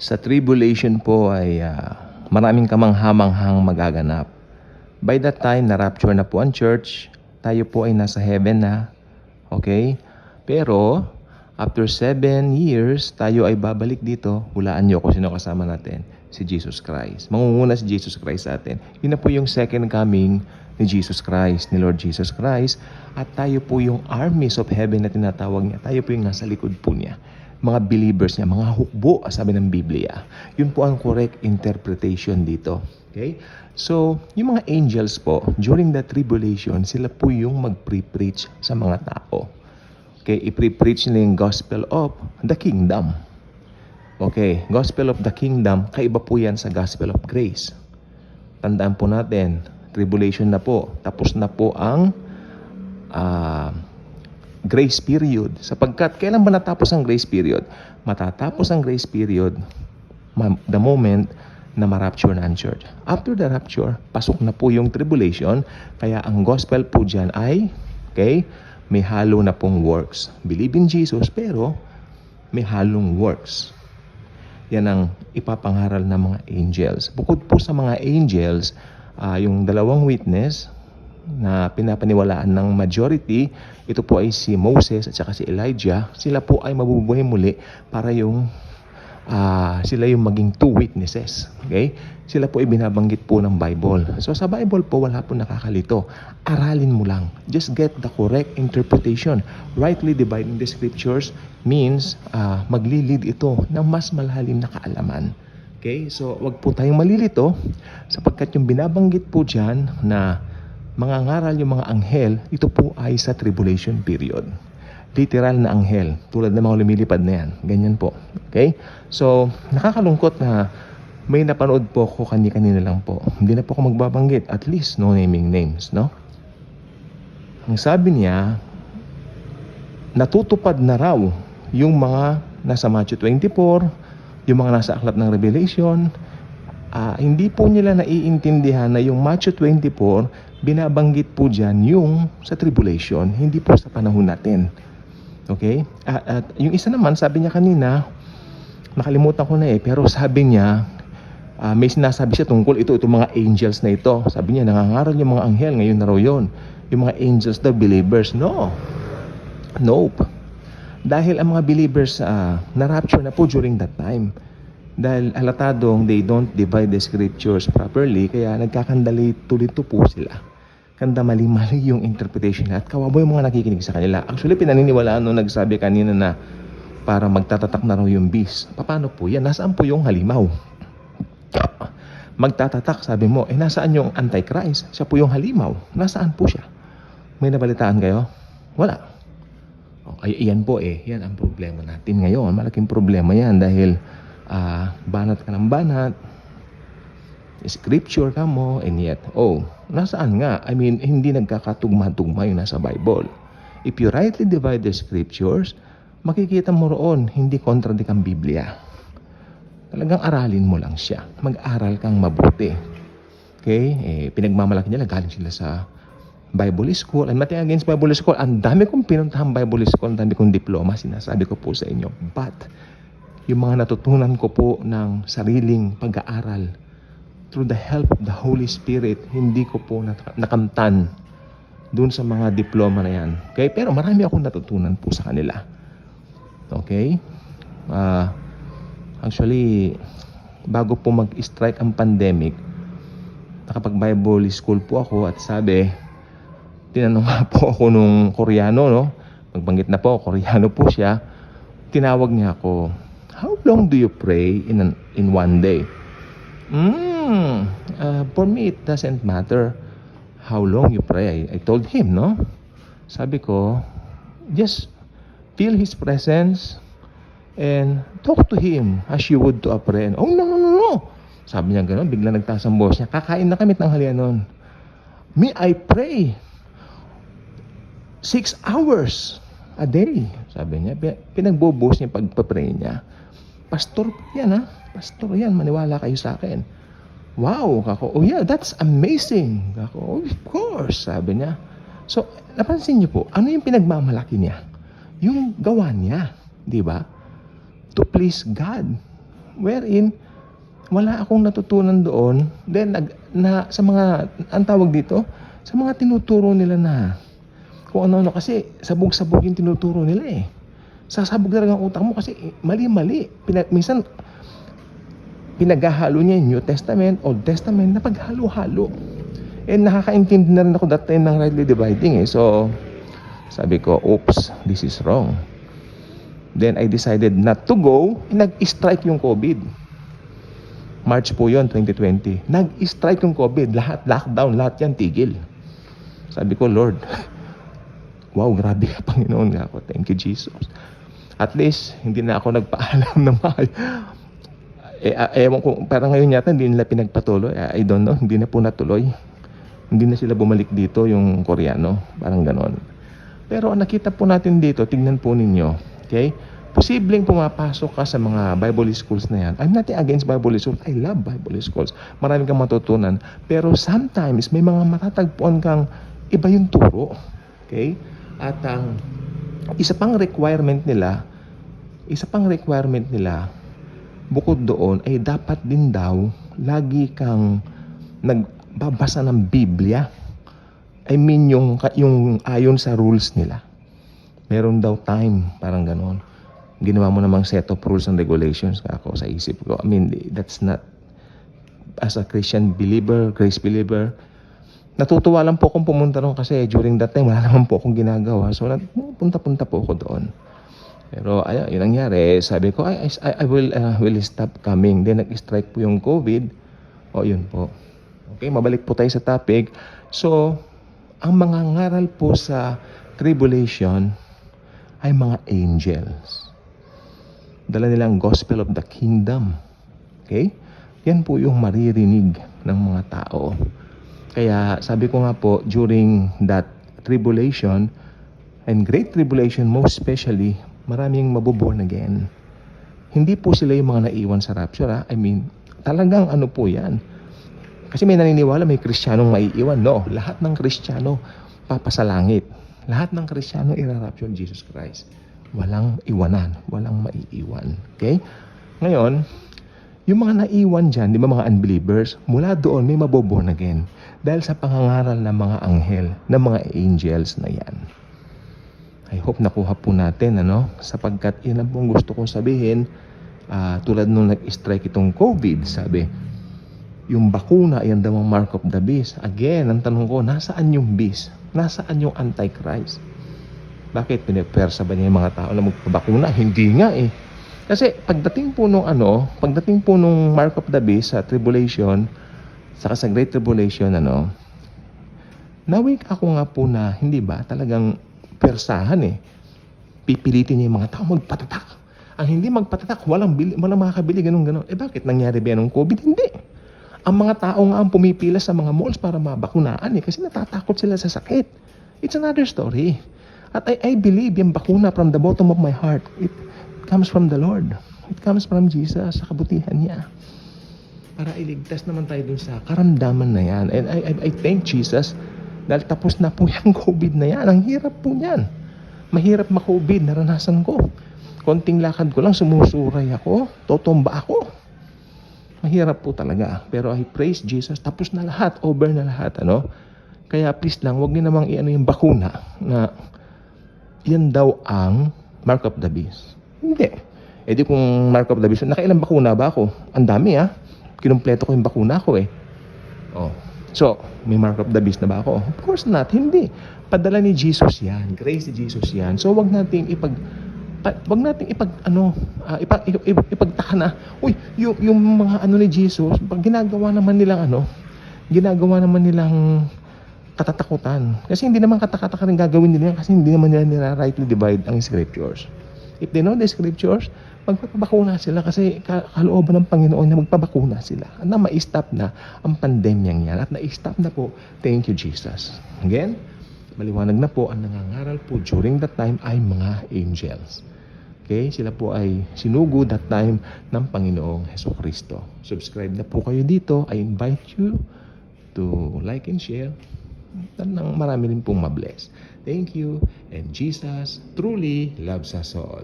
Sa tribulation po ay maraming kamanghamanghang magaganap. By that time, na-rapture na po ang church. Tayo po ay nasa heaven na. Okay? Pero, after 7 years, tayo ay babalik dito. Hulaan nyo kung sino kasama natin. Si Jesus Christ. Mangunguna si Jesus Christ sa atin. Yun na po yung second coming ni Jesus Christ, ni Lord Jesus Christ. At tayo po yung armies of heaven na tinatawag niya. Tayo po yung nasa likod po niya. Mga believers niya, mga hukbo, sabi ng Biblia. Yun po ang correct interpretation dito. Okay? So, yung mga angels po, during the tribulation, sila po yung mag-pre-preach sa mga tao. Okay? I-pre-preach nila yung gospel of the kingdom. Okay? Gospel of the kingdom, kaiba po yan sa gospel of grace. Tandaan po natin, tribulation na po. Tapos na po ang grace period. Sapagkat, kailan ba natapos ang grace period? Matatapos ang grace period the moment na ma-rapture na ang church. After the rapture, pasok na po yung tribulation. Kaya ang gospel po dyan ay, okay, may halo na pong works. Believe in Jesus, pero may halong works. Yan ang ipapangaral ng mga angels. Bukod po sa mga angels, yung dalawang witness na pinapaniwalaan ng majority, ito po ay si Moses at saka si Elijah. Sila po ay mabubuhay muli para yung sila yung maging two witnesses. Okay? Sila po ay binabanggit po ng Bible. So sa Bible po, wala po nakakalito. Aralin mo lang. Just get the correct interpretation. Rightly dividing the scriptures means maglilid ito ng mas malalim na kaalaman. Okay? So wag po tayong malilito sapagkat yung binabanggit po dyan na mangangaral yung mga anghel, ito po ay sa tribulation period. Literal na anghel, tulad ng mga lumilipad na yan. Ganyan po. Okay? So, nakakalungkot na may napanood po ko kani-kanina lang po. Hindi na po ako magbabanggit. At least, no naming names, no? Ang sabi niya, natutupad na raw yung mga nasa Matthew 24, yung mga nasa aklat ng Revelation. Hindi po nila naiintindihan na yung Matthew 24, binabanggit po dyan yung sa tribulation, hindi po sa panahon natin. Okay? At yung isa naman, sabi niya kanina, nakalimutan ko na pero sabi niya, may sinasabi siya tungkol itong mga angels na ito. Sabi niya, nangangaral yung mga anghel, ngayon na raw yun. Yung mga angels daw, believers. No. Nope. Dahil ang mga believers, na-rapture na po during that time. Dahil halatadong they don't divide the scriptures properly, kaya nagkakandali tulito po sila. Kanda mali-mali yung interpretation nila at kawaboy yung mga nakikinig sa kanila. Actually, pinaniniwalaan nung nagsabi kanina na para magtatatak na raw yung beast. Paano po yan? Nasaan po yung halimaw? Magtatatak, sabi mo, nasaan yung Antichrist? Siya po yung halimaw. Nasaan po siya? May nabalitaan kayo? Wala. Okay, iyan po yan ang problema natin ngayon. Malaking problema yan dahil banat ka ng banat, scripture ka mo, and yet, nasaan nga? I mean, hindi nagkakatugma-tugma yung nasa Bible. If you rightly divide the scriptures, makikita mo roon, hindi contradict ang Biblia. Talagang aralin mo lang siya. Mag-aral kang mabuti. Okay? Pinagmamalaki nila, galing sila sa Bible School. And nothing against Bible School. Ang dami kong pinuntahan Bible School, ang dami kong diploma, sinasabi ko po sa inyo. But, yung mga natutunan ko po ng sariling pag-aaral, through the help of the Holy Spirit, hindi ko po nakamtan dun sa mga diploma na yan. Okay? Pero marami akong natutunan po sa kanila. Okay? Actually, bago po mag-strike ang pandemic, nakapag-Bible school po ako at sabi, tinanong nga po ako nung Koreano, no? Magbanggit na po, Koreano po siya. Tinawag niya ako, how long do you pray in one day? For me, it doesn't matter how long you pray. I told him, no? Sabi ko, just feel His presence and talk to Him as you would to a friend. Oh, no. Sabi niya gano'n, bigla nagtaas ang boss niya. Kakain na kami tanghalian noon. Me, I pray 6 hours a day. Sabi niya, pinagbo-boss niya pagpa-pray niya. Pastor yan, ha? Pastor yan, maniwala kayo sa akin. Wow, kako. Oh yeah, that's amazing. Kako, of course, sabi niya. So, napansin niyo po, ano yung pinagmamalaki niya? Yung gawa niya, di ba? To please God. wherein wala akong natutunan doon. Then sa mga ang tawag dito, sa mga tinuturo nila na kung ano-ano, kasi sabog-sabog yung tinuturo nila eh. Sasabog talaga ang utak mo kasi mali-mali. Minsan pinaghahalo niya yung New Testament, Old Testament na paghalo-halo. And nakakaintindi na rin ako that time ng rightly dividing eh. So sabi ko, oops, this is wrong. Then I decided not to go. Nag-strike yung COVID. March po yun, 2020. Nag-strike yung COVID. Lahat, lockdown, lahat yan, tigil. Sabi ko, Lord, wow, grabe ka, Panginoon nga ako. Thank you, Jesus. At least, hindi na ako nagpaalam ng mahal. Ewan ko, parang ngayon yata, hindi nila pinagpatuloy. I don't know, hindi na po natuloy. Hindi na sila bumalik dito, yung Koreano. Parang ganon. Pero nakita po natin dito, tignan po ninyo. Okay? Posibleng pumapasok ka sa mga Bible schools na yan. I'm not against Bible schools. I love Bible schools. Marami kang matutunan. Pero sometimes, may mga matatagpuan kang iba yung turo. Okay? At ang isa pang requirement nila, bukod doon, ay dapat din daw, lagi kang nagbabasa ng Biblia. I mean, yung ayon sa rules nila. Meron daw time, parang ganon. Ginawa mo namang set of rules and regulations ako sa isip ko. I mean, that's not, as a Christian believer, grace believer, natutuwa lang po akong pumunta ron kasi during that time, wala naman po akong ginagawa. So, punta-punta po ako doon. Pero, ayun, yun nangyari. Sabi ko, I will stop coming. Then, nag-strike po yung COVID. O, yun po. Okay, mabalik po tayo sa topic. So, ang mga ngaral po sa tribulation ay mga angels. Dala nilang gospel of the kingdom. Okay? Yan po yung maririnig ng mga tao. Kaya sabi ko nga po, during that tribulation, and great tribulation most especially, maraming mabuborn again. Hindi po sila yung mga naiwan sa rapture. I mean, talagang ano po yan. Kasi may naniniwala may Kristiyanong maiiwan. No, lahat ng Kristiyano papasalangit. Lahat ng Kristiyano irarapture Jesus Christ. Walang iwanan, walang maiiwan. Okay? Ngayon, yung mga naiwan dyan, di ba mga unbelievers, mula doon may maboborn again. Dahil sa pangangaral ng mga anghel, ng mga angels na yan. I hope nakuha po natin, sapagkat yun ang pong gusto kong sabihin, tulad nung nag-strike itong COVID, sabi, yung bakuna, yan daw ang mark of the beast. Again, ang tanong ko, nasaan yung beast? Nasaan yung Antichrist? Bakit pinipersa ba niya yung mga tao na magpabakuna? Hindi nga eh. Kasi pagdating po nung mark of the beast sa tribulation, saka sa great tribulation, nawik ako nga po na, hindi ba, talagang persahan eh. Pipilitin niya yung mga tao magpatatak. Ang hindi magpatatak, walang makakabili, ganun. Bakit nangyari ba nung COVID? Hindi. Ang mga tao nga ang pumipila sa mga malls para mabakunaan eh, kasi natatakot sila sa sakit. It's another story. At I believe yung bakuna from the bottom of my heart, it comes from the Lord. It comes from Jesus, sa kabutihan niya. Para iligtas naman tayo dun sa karamdaman na yan. And I thank Jesus dahil tapos na po yung COVID na yan. Ang hirap po yan. Mahirap ma-COVID, naranasan ko. Konting lakad ko lang, sumusuray ako, totomba ako. Mahirap po talaga. Pero I praise Jesus, tapos na lahat, over na lahat. Kaya please lang, huwag niyo namang yung bakuna na yan daw ang mark of the beast. Hindi. E di kung mark of the beast, nakailang bakuna ba ako? Ang dami Kinumpleto ko yung bakuna ko eh. So, may mark of the beast na ba ako? Of course not. Hindi. Padala ni Jesus yan. Grace ni Jesus yan. So, wag nating ipagtaka na, yung mga ni Jesus, pag ginagawa naman nilang katatakutan. Kasi hindi naman katakataka rin gagawin nila kasi hindi naman nila rightly divide ang scriptures. If they know the scriptures, magpapabakuna sila kasi kalooban ng Panginoon na magpabakuna sila. Na ma-stop na ang pandemyang yan. At na-stop na po, thank you Jesus. Again, maliwanag na po, ang nangangaral po during that time ay mga angels. Okay? Sila po ay sinugo that time ng Panginoong Hesukristo. Subscribe na po kayo dito. I invite you to like and share. Nang marami rin pong mabless. Thank you. And Jesus truly loves us all.